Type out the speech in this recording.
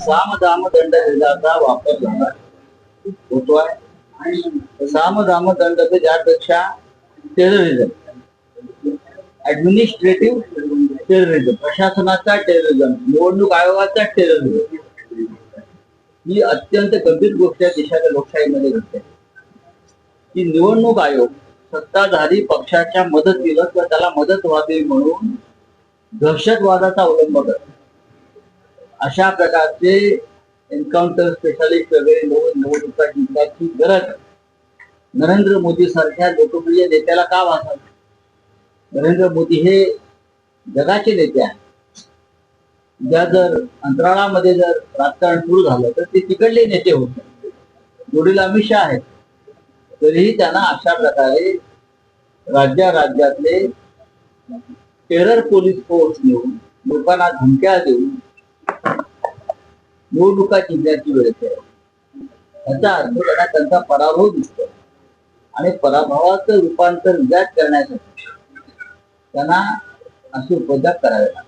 साम दाम दंड भेदाचा वापर झाला होतोय आणि साम दाम दंड ज्यापेक्षा टेररिझम, ऍडमिनिस्ट्रेटिव्ह टेररिझम, प्रशासनाचा टेररिझम, निवडणूक आयोगाचा टेररिझम ही अत्यंत गंभीर गोष्ट आहे देशाच्या लोकशाहीमध्ये घडते की निवडणूक आयोग सत्ताधारी पक्षाच्या मदतीला किंवा त्याला मदत व्हावी म्हणून दहशतवादाचा अवलंब करतो. अशा प्रकारचे एन्काउंटर स्पेशालिस्ट वगैरे निवडणुका जिंकण्याची गरज नरेंद्र मोदी सारख्या लोकप्रिय नेत्याला का वाटावी? नरेंद्र मोदी हे जगाचे नेते आहेत. उद्या जर अंतराळामध्ये जर राजकारण सुरू झालं तर ते तिकडले नेते होते. जोडीला अमित शहा आहेत, तरीही त्यांना अशा प्रकारे राज्यातले टेरर पोलीस फोर्स नेऊन लोकांना धमक्या देऊन निवडणुका जिंकण्याची वेळ येते. याचा अर्थ त्यांना त्यांचा पराभव दिसतो आणि पराभवाचं रूपांतर विजयात करण्यासाठी त्यांना असे उपद्रव करावे लागतात.